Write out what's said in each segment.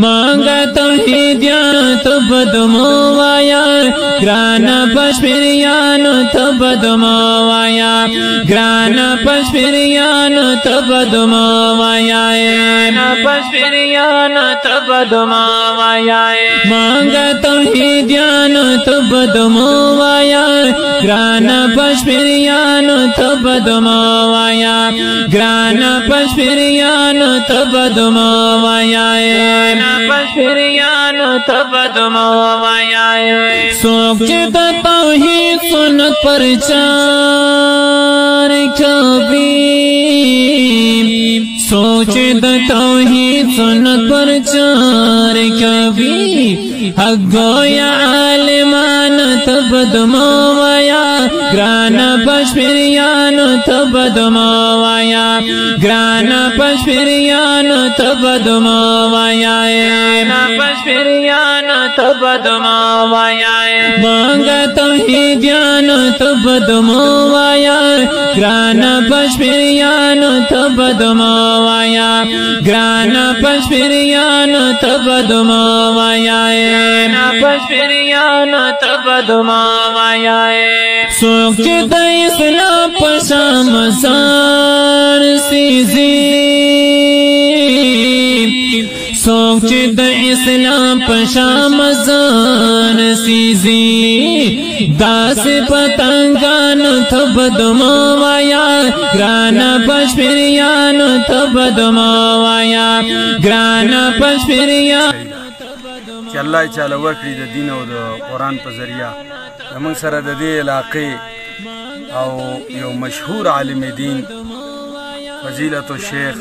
مانگا توحیدیان تو بدمو وایا گرانا پشپریان تو بدمو وایا گرانا پشپریان تو بدمو وایا گرانا پشپریان تو بدمو وایا مانگا توحیدیان تو بدمو وایا گرانا پشپریان تو بدمو وایا گرانا پشپریان تو بدمو وایا پشپریان تو بدمو وایا سوک چه دا توحید سنت پر چار کبھی سوچ دا توحید سنت پر چار کبھی حق گویا عالمان تو بدمو وایا گرانا پشپریان تو بدمو وایا گرانا پشپریان تو بدمو وایا گرانا پشپریان تو بدمو وایا مانگا توحیدیان تو بدمو وایا گرانا پشپریان تو بدمو وایا گرانا پشپریان تو بدمو وایا گرانا پشپریان تو بدمو وایا سوک چه دا اسلام پشام سار سیزی سوک چه دا اسلام پشام سار سیزی داس پتنگان تو بدمو وایا گرانا پشپریان تو بدمو وایا گرانا پشپریان چې الله تعالی ورکړي د دین او د قرآن په ذریعہ زموږ سره د دې علاقې او یو مشهور عالم دین فضیلت الشیخ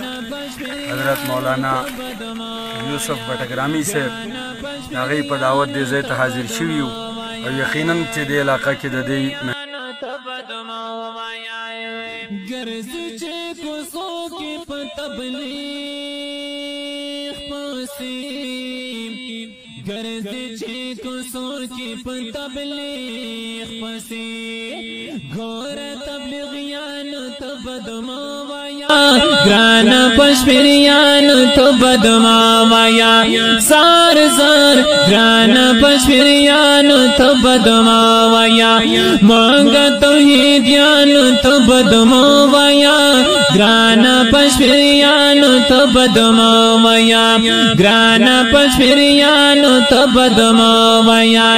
حضرت مولانا یوسف بٹگرامی صاحب د هغې په دعوت دې ځای ته حاضر شوي یو او یقینا چې دې علاقه کې د دې گرد چه کو سوچی پر تبلیغ پسی گور تبلیغیان تو بدمو وایا گرانا پشپریان تو بدمو وایا سار سار گرانا پشپریان تو بدمو وایا مانگا توحیدیان تو بدمو وایا گرانا پشپریان تو بدمو وایا گرانا پشپریان تو بدمو وایا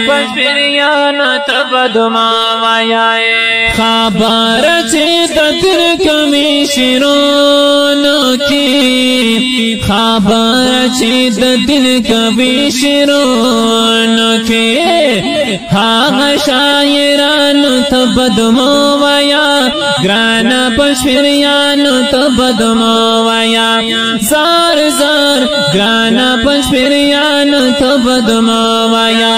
پشپریان تو بدمو وایا خبر چه تر کمی شیرونو کی خبر چه دل کمی شیرونو کی ها شاعران تو بدمو وایا گرانا پشپریان تو بدمو وایا زار زار گرانا پشپریان تو بدمو وایا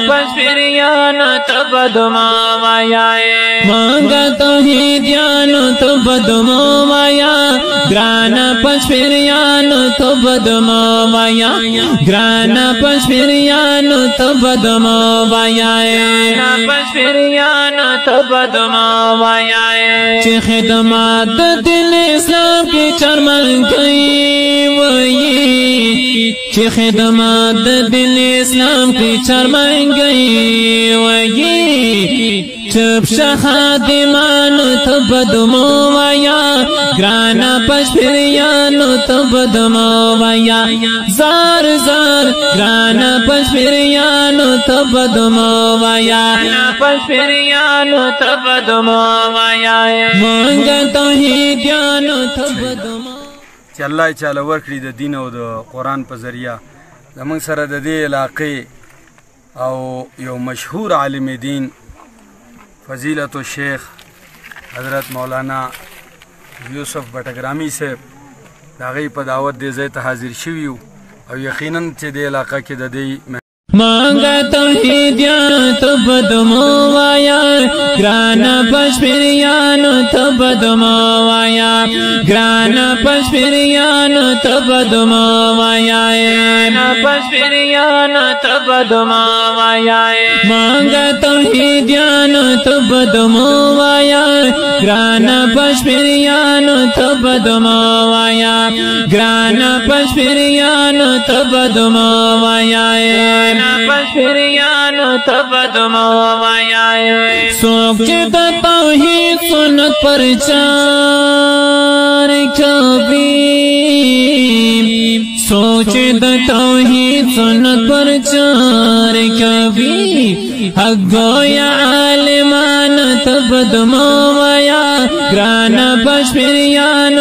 پشپریان تو بدمو وایا مانگا توحیدیان تو بدمو وایا گرانا پشپریان تو بدمو وایا گرانا پشپریان تو بدمو وایا پشپریان تو بدمو وایا چه خدمات دل اسلام کی چرمنگئی وئی چه خدمات دل اسلام کی چرمنگئی وئی چپ شخادمان تو بدمو وایا گرانا پشپریان تو بدمو وایا زار زار گرانا پشپریان تو بدمو وایا پشپریان تو بدمو وایا مانگا توحیدیان تو بدمو چې الله تعالی ورکړي د دین او د قرآن په ذریعہ زموږ سره د دې علاقې او یو مشهور عالم دین فضیلت الشیخ حضرت مولانا یوسف بٹگرامی صاحب د هغې په دعوت دې ځای ته حاضر شوي یو او یقینا چې دې علاقه کې د دې مانگا توحیدیان تو بدمو وایا گرانا پشپریان تو بدمو وایا گرانا پشپریان تو بدمو وایا پشپریان تبدما وایا مانگا توحیدیان تبدما وایا گرانا پشپریان تبدما وایا گرانا پشپریان تبدما وایا پشپریان تبدما وایا سوچ د توحید سنت پر چار کبھی سوچ د توحید سنت پر چار کبھی حق گویا عالمان تبدما وایا گرانا پشپریان